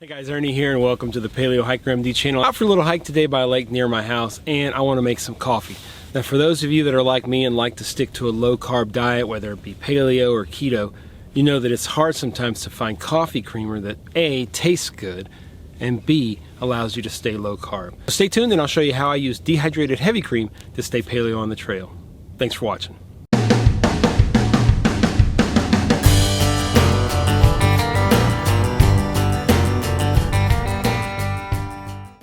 Hey guys, Ernie here and welcome to the Paleo Hiker MD channel. Out for a little hike today by a lake near my house and I want to make some coffee. Now for those of you that are like me and like to stick to a low carb diet, whether it be paleo or keto, you know that it's hard sometimes to find coffee creamer that A, tastes good and B, allows you to stay low carb. So stay tuned and I'll show you how I use dehydrated heavy cream to stay paleo on the trail. Thanks for watching.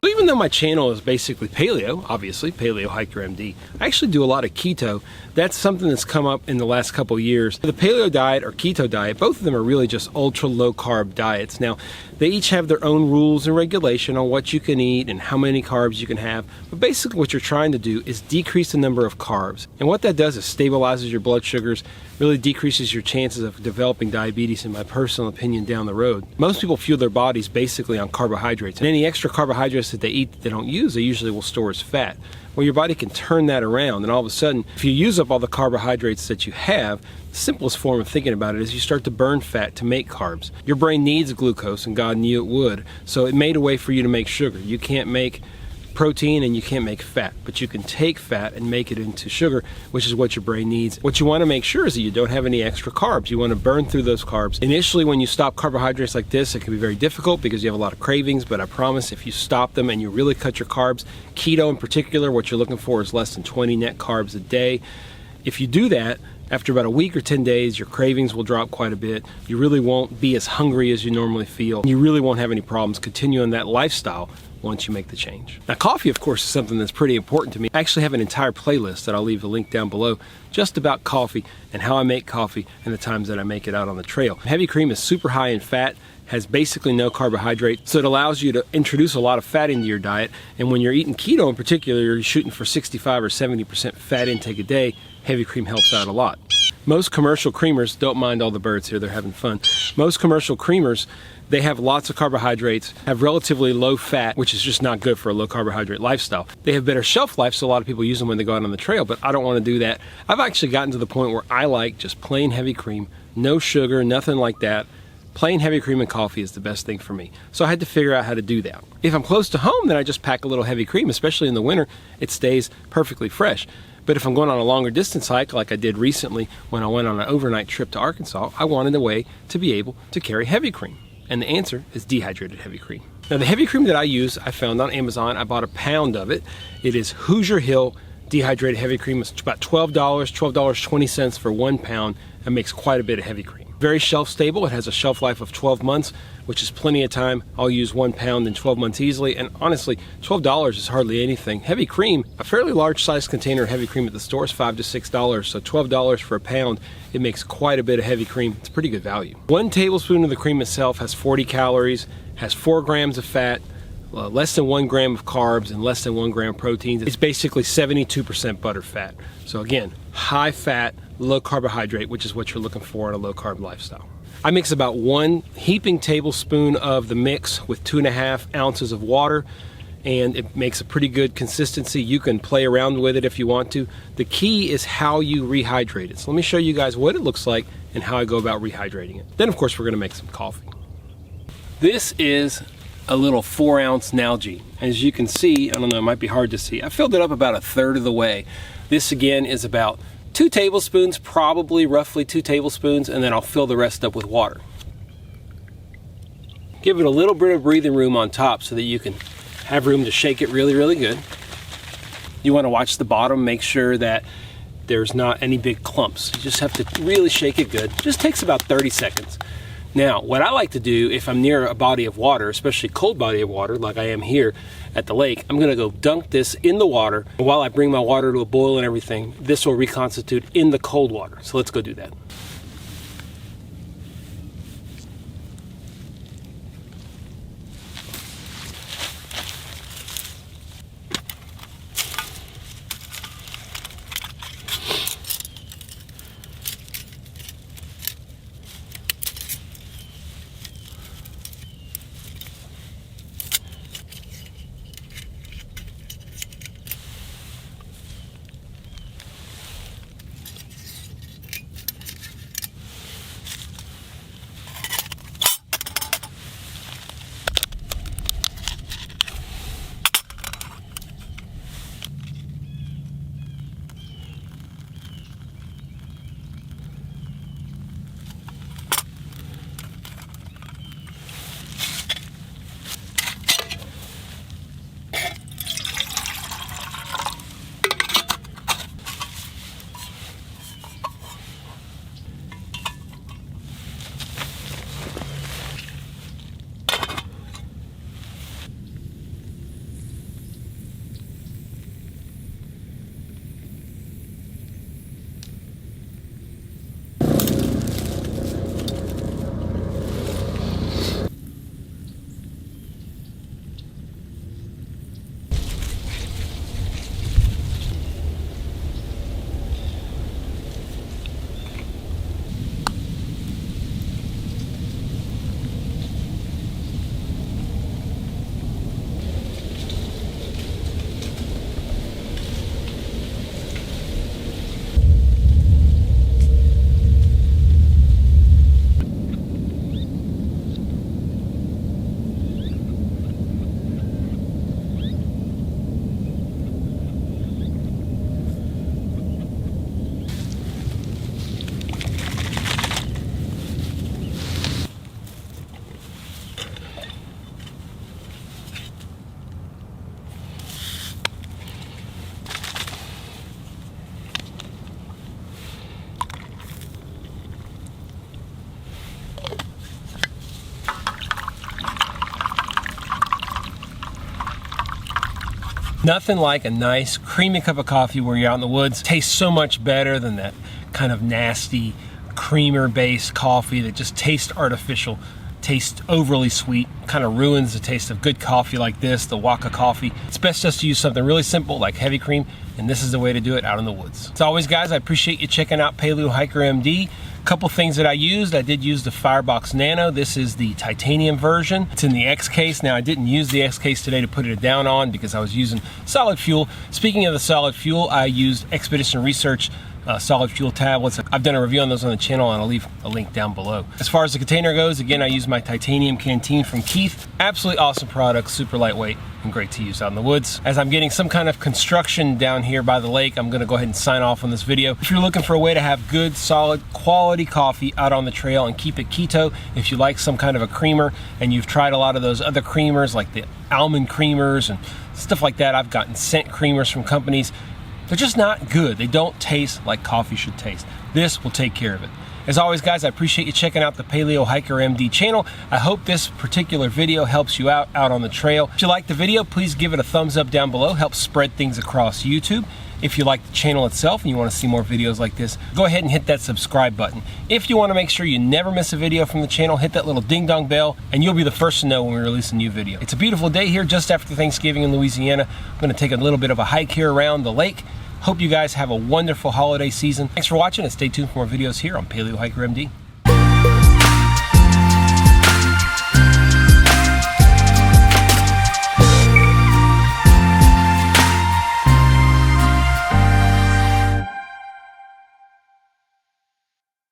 Even though my channel is basically paleo, obviously, Paleo Hiker MD, I actually do a lot of keto. That's something that's come up in the last couple years. The paleo diet or keto diet, both of them are really just ultra low carb diets. Now, they each have their own rules and regulation on what you can eat and how many carbs you can have. But basically what you're trying to do is decrease the number of carbs. And what that does is stabilizes your blood sugars, really decreases your chances of developing diabetes, in my personal opinion, down the road. Most people fuel their bodies basically on carbohydrates. And any extra carbohydrates that they eat that they don't use, they usually will store as fat. Well, your body can turn that around, and all of a sudden, if you use up all the carbohydrates that you have, the simplest form of thinking about it is you start to burn fat to make carbs. Your brain needs glucose, and God knew it would, so it made a way for you to make sugar. You can't make protein and you can't make fat, but you can take fat and make it into sugar, which is what your brain needs. What you want to make sure is that you don't have any extra carbs. You want to burn through those carbs. Initially, when you stop carbohydrates like this, it can be very difficult because you have a lot of cravings, but I promise if you stop them and you really cut your carbs, keto in particular, what you're looking for is less than 20 net carbs a day. If you do that, after about a week or 10 days, your cravings will drop quite a bit. You really won't be as hungry as you normally feel. You really won't have any problems continuing that lifestyle once you make the change. Now, coffee, of course, is something that's pretty important to me. I actually have an entire playlist that I'll leave a link down below just about coffee and how I make coffee and the times that I make it out on the trail. Heavy cream is super high in fat, has basically no carbohydrate, so it allows you to introduce a lot of fat into your diet. And when you're eating keto in particular, you're shooting for 65 or 70% fat intake a day, heavy cream helps out a lot. Most commercial creamers, don't mind all the birds here, they're having fun. Most commercial creamers, they have lots of carbohydrates, have relatively low fat, which is just not good for a low carbohydrate lifestyle. They have better shelf life, so a lot of people use them when they go out on the trail, but I don't want to do that. I've actually gotten to the point where I like just plain heavy cream, no sugar, nothing like that. Plain heavy cream and coffee is the best thing for me. So I had to figure out how to do that. If I'm close to home, then I just pack a little heavy cream, especially in the winter. It stays perfectly fresh. But if I'm going on a longer distance hike, like I did recently when I went on an overnight trip to Arkansas, I wanted a way to be able to carry heavy cream. And the answer is dehydrated heavy cream. Now the heavy cream that I use, I found on Amazon. I bought a pound of it. It is Hoosier Hill dehydrated heavy cream. It's about $12.20 for 1 pound. It makes quite a bit of heavy cream. Very shelf stable. It has a shelf life of 12 months, which is plenty of time. I'll use 1 pound in 12 months easily. And honestly, $12 is hardly anything. Heavy cream, a fairly large size container of heavy cream at the store is $5 to $6. So $12 for a pound, it makes quite a bit of heavy cream. It's pretty good value. 1 tablespoon of the cream itself has 40 calories, has 4 grams of fat, less than 1 gram of carbs, and less than 1 gram of protein. It's basically 72% butter fat. So again, high fat, low carbohydrate, which is what you're looking for in a low carb lifestyle. I mix about 1 heaping tablespoon of the mix with 2.5 ounces of water, and it makes a pretty good consistency. You can play around with it if you want to. The key is how you rehydrate it. So let me show you guys what it looks like and how I go about rehydrating it. Then of course we're gonna make some coffee. This is a little 4-ounce Nalgene. As you can see, I don't know, it might be hard to see. I filled it up about 1/3 of the way. This again is about 2 tablespoons, probably roughly 2 tablespoons, and then I'll fill the rest up with water. Give it a little bit of breathing room on top so that you can have room to shake it really, really good. You want to watch the bottom, make sure that there's not any big clumps. You just have to really shake it good. It just takes about 30 seconds. Now, what I like to do if I'm near a body of water, especially cold body of water like I am here at the lake, I'm gonna go dunk this in the water. While I bring my water to a boil and everything, this will reconstitute in the cold water. So let's go do that. Nothing like a nice creamy cup of coffee where you're out in the woods. Tastes so much better than that kind of nasty creamer based coffee that just tastes artificial, tastes overly sweet, kind of ruins the taste of good coffee like this, the Waka coffee. It's best just to use something really simple like heavy cream, and this is the way to do it out in the woods. As always, guys, I appreciate you checking out Paleo Hiker MD. Couple things that I used. I did use the Firebox Nano. This is the titanium version. It's in the X case. Now, I didn't use the X case today to put it down on because I was using solid fuel. Speaking of the solid fuel, I used Expedition Research solid fuel tablets. I've done a review on those on the channel, and I'll leave a link down below. As far as the container goes, again, I use my titanium canteen from Keith. Absolutely awesome product, super lightweight and great to use out in the woods. As I'm getting some kind of construction down here by the lake, I'm gonna go ahead and sign off on this video. If you're looking for a way to have good, solid, quality coffee out on the trail and keep it keto, if you like some kind of a creamer and you've tried a lot of those other creamers like the almond creamers and stuff like that, I've gotten scent creamers from companies. They're just not good. They don't taste like coffee should taste. This will take care of it. As always, guys, I appreciate you checking out the Paleo Hiker MD channel. I hope this particular video helps you out on the trail. If you like the video, please give it a thumbs up down below. Helps spread things across YouTube. If you like the channel itself and you want to see more videos like this, go ahead and hit that subscribe button. If you want to make sure you never miss a video from the channel, hit that little ding dong bell and you'll be the first to know when we release a new video. It's a beautiful day here just after Thanksgiving in Louisiana. I'm going to take a little bit of a hike here around the lake. Hope you guys have a wonderful holiday season. Thanks for watching and stay tuned for more videos here on Paleo Hiker MD.